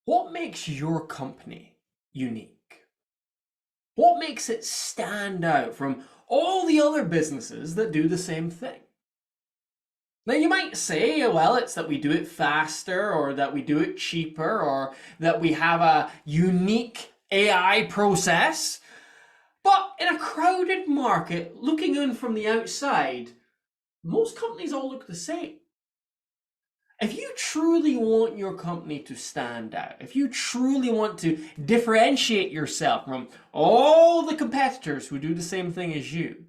What makes your company unique? What makes it stand out from all the other businesses that do the same thing? Now you might say, well, it's that we do it faster, or that we do it cheaper, or that we have a unique AI process. But in a crowded market, looking in from the outside, most companies all look the same. If you truly want your company to stand out, if you truly want to differentiate yourself from all the competitors who do the same thing as you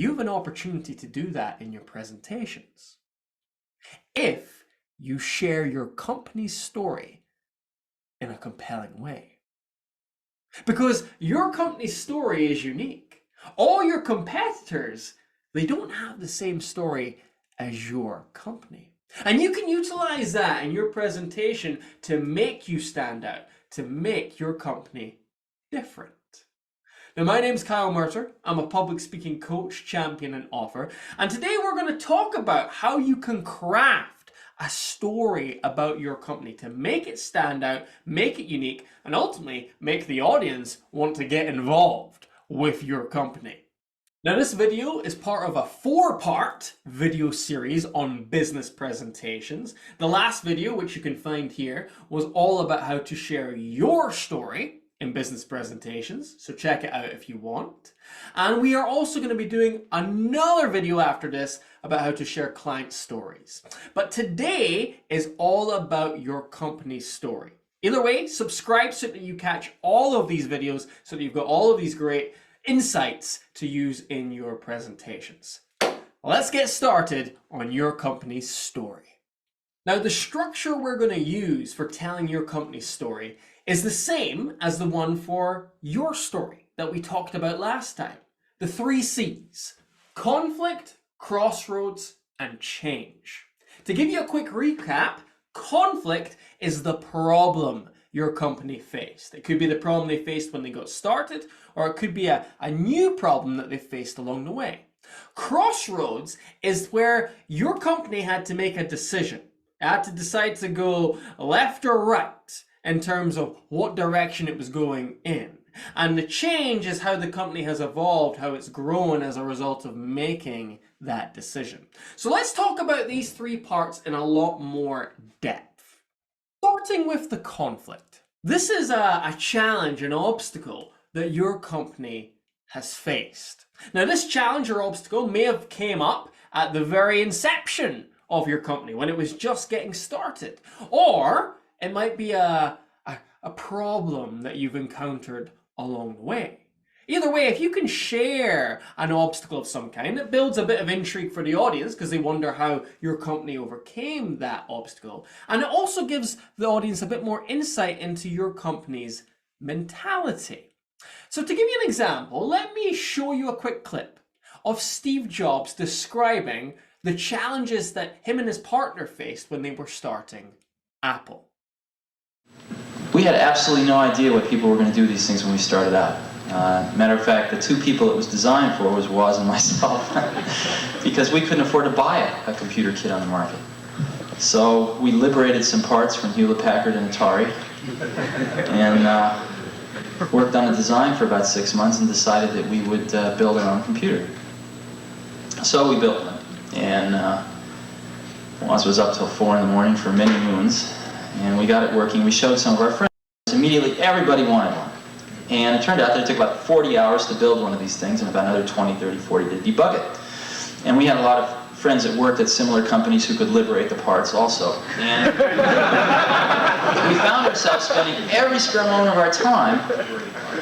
have an opportunity to do that in your presentations. If you share your company's story in a compelling way. Because your company's story is unique. All your competitors, they don't have the same story as your company. And you can utilize that in your presentation to make you stand out, to make your company different. Now, my name's Kyle Mercer. I'm a public speaking coach, champion, and author. And today we're going to talk about how you can craft a story about your company to make it stand out, make it unique, and ultimately make the audience want to get involved with your company. Now, this video is part of a 4-part video series on business presentations. The last video, which you can find here, was all about how to share your story in business presentations, so check it out if you want. And we are also going to be doing another video after this about how to share client stories. But today is all about your company's story. Either way, subscribe so that you catch all of these videos, so that you've got all of these great insights to use in your presentations. Let's get started on your company's story. Now, the structure we're going to use for telling your company's story is the same as the one for your story that we talked about last time. The 3 C's: conflict, crossroads, and change. To give you a quick recap, conflict is the problem your company faced. It could be the problem they faced when they got started, or it could be a new problem that they faced along the way. Crossroads is where your company had to make a decision. It had to decide to go left or right in terms of what direction it was going in. And the change is how the company has evolved, how it's grown as a result of making that decision. So let's talk about these 3 parts in a lot more depth. Starting with the conflict. This is a challenge, an obstacle that your company has faced. Now, this challenge or obstacle may have came up at the very inception of your company when it was just getting started. Or it might be a problem that you've encountered along the way. Either way, if you can share an obstacle of some kind, it builds a bit of intrigue for the audience because they wonder how your company overcame that obstacle. And it also gives the audience a bit more insight into your company's mentality. So to give you an example, let me show you a quick clip of Steve Jobs describing the challenges that him and his partner faced when they were starting Apple. We had absolutely no idea what people were going to do with these things when we started out. Matter of fact, the 2 people it was designed for was Woz and myself, because we couldn't afford to buy a computer kit on the market. So we liberated some parts from Hewlett-Packard and Atari, and worked on a design for about 6 months and decided that we would build our own computer. So we built one, and Woz was up till 4 in the morning for many moons, and we got it working. We showed some of our friends. Immediately, everybody wanted one. And it turned out that it took about 40 hours to build one of these things and about another 20, 30, 40 to debug it. And we had a lot of friends that worked at similar companies who could liberate the parts also. And we found ourselves spending every spare moment of our time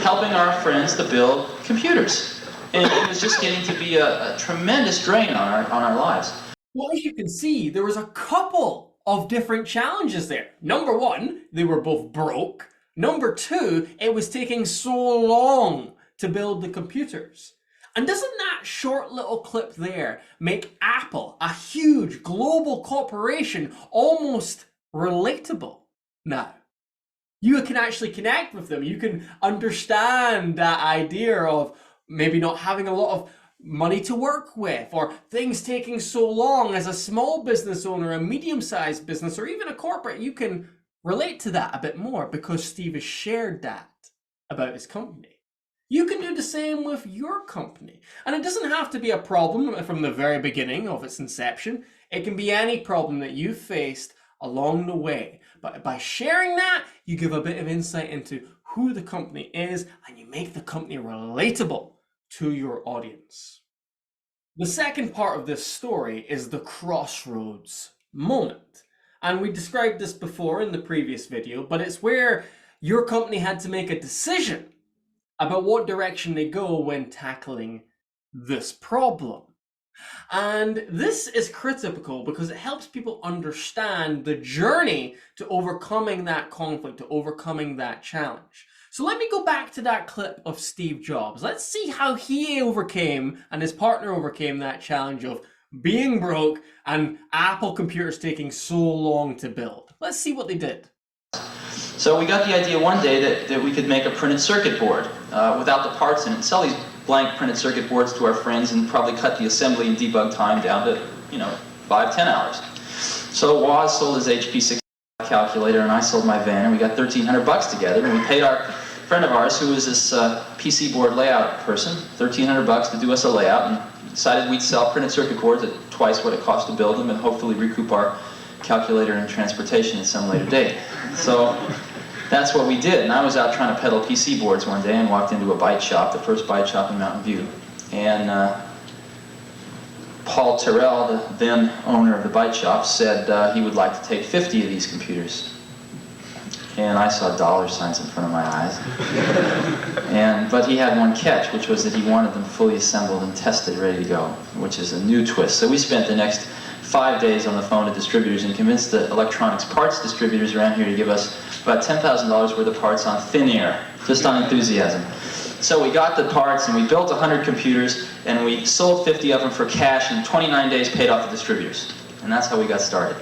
helping our friends to build computers. And it was just getting to be a tremendous drain on our lives. Well, as you can see, there was a couple of different challenges there. Number 1, they were both broke. Number 2, it was taking so long to build the computers. And doesn't that short little clip there make Apple, a huge global corporation, almost relatable now? You can actually connect with them. You can understand that idea of maybe not having a lot of money to work with, or things taking so long as a small business owner, a medium-sized business, or even a corporate. You can relate to that a bit more because Steve has shared that about his company. You can do the same with your company. And it doesn't have to be a problem from the very beginning of its inception. It can be any problem that you've faced along the way. But by sharing that, you give a bit of insight into who the company is and you make the company relatable to your audience. The second part of this story is the crossroads moment. And we described this before in the previous video, but it's where your company had to make a decision about what direction they go when tackling this problem. And this is critical because it helps people understand the journey to overcoming that conflict, to overcoming that challenge. So let me go back to that clip of Steve Jobs. Let's see how he overcame and his partner overcame that challenge of being broke and Apple computers taking so long to build. Let's see what they did. So we got the idea one day that we could make a printed circuit board without the parts in it, and sell these blank printed circuit boards to our friends and probably cut the assembly and debug time down to, 5-10 hours. So Woz sold his HP 6 calculator and I sold my van, and we got $1,300 together, and we paid our friend of ours who was this PC board layout person $1,300 to do us a layout, and decided we'd sell printed circuit boards at twice what it cost to build them and hopefully recoup our calculator and transportation at some later date. So that's what we did, and I was out trying to peddle PC boards one day and walked into a bite shop, the first bite shop in Mountain View, and Paul Terrell, the then owner of the bite shop, said he would like to take 50 of these computers. And I saw dollar signs in front of my eyes. But he had one catch, which was that he wanted them fully assembled and tested, ready to go, which is a new twist. So we spent the next 5 days on the phone to distributors and convinced the electronics parts distributors around here to give us about $10,000 worth of parts on thin air, just on enthusiasm. So we got the parts and we built 100 computers and we sold 50 of them for cash, and in 29 days paid off the distributors. And that's how we got started.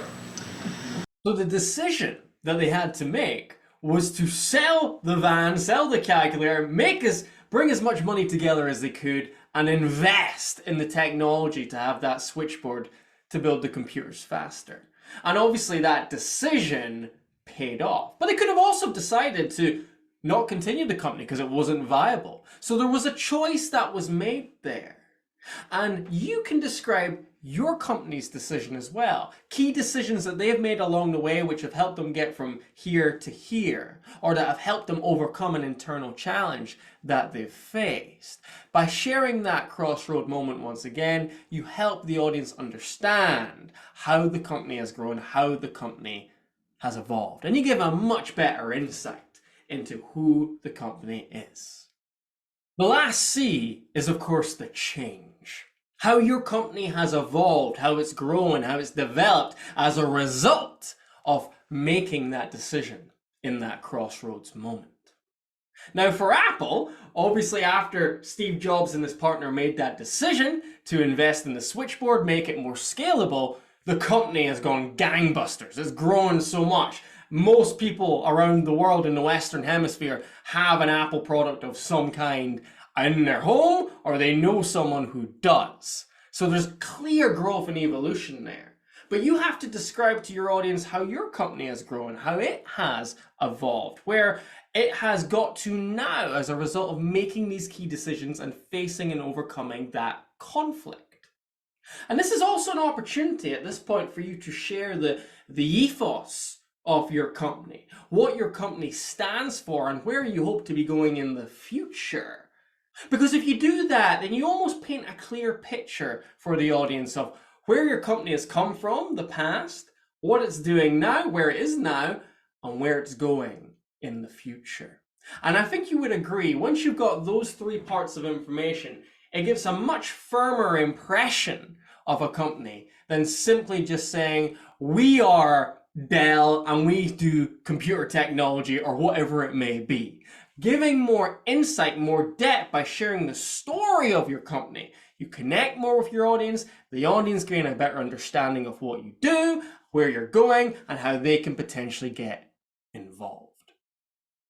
So the decision that they had to make was to sell the van, sell the calculator, bring as much money together as they could, and invest in the technology to have that switchboard to build the computers faster. And obviously that decision paid off. But they could have also decided to not continue the company because it wasn't viable. So there was a choice that was made there. And you can describe your company's decision as well. Key decisions that they have made along the way which have helped them get from here to here, or that have helped them overcome an internal challenge that they've faced. By sharing that crossroad moment once again, you help the audience understand how the company has grown, how the company has evolved, and you give a much better insight into who the company is. The last C is, of course, the change. How your company has evolved, how it's grown, how it's developed as a result of making that decision in that crossroads moment. Now for Apple, obviously after Steve Jobs and his partner made that decision to invest in the switchboard, make it more scalable, the company has gone gangbusters. It's grown so much. Most people around the world in the Western Hemisphere have an Apple product of some kind in their home, or they know someone who does. So there's clear growth and evolution there. But you have to describe to your audience how your company has grown, how it has evolved, where it has got to now as a result of making these key decisions and facing and overcoming that conflict. And this is also an opportunity at this point for you to share the ethos of your company, what your company stands for, and where you hope to be going in the future. Because if you do that, then you almost paint a clear picture for the audience of where your company has come from, the past, what it's doing now, where it is now, and where it's going in the future. And I think you would agree, once you've got those three parts of information, it gives a much firmer impression of a company than simply just saying, we are Dell and we do computer technology or whatever it may be. Giving more insight, more depth by sharing the story of your company. You connect more with your audience, the audience gain a better understanding of what you do, where you're going, and how they can potentially get involved.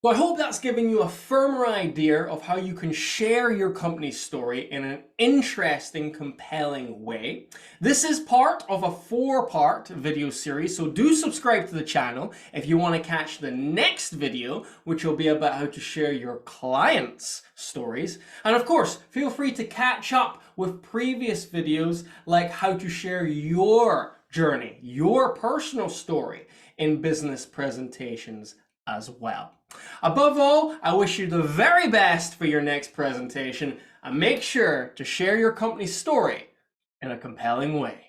So I hope that's given you a firmer idea of how you can share your company's story in an interesting, compelling way. This is part of a 4-part video series, so do subscribe to the channel if you want to catch the next video, which will be about how to share your clients' stories. And of course, feel free to catch up with previous videos like how to share your journey, your personal story in business presentations as well. Above all, I wish you the very best for your next presentation, and make sure to share your company's story in a compelling way.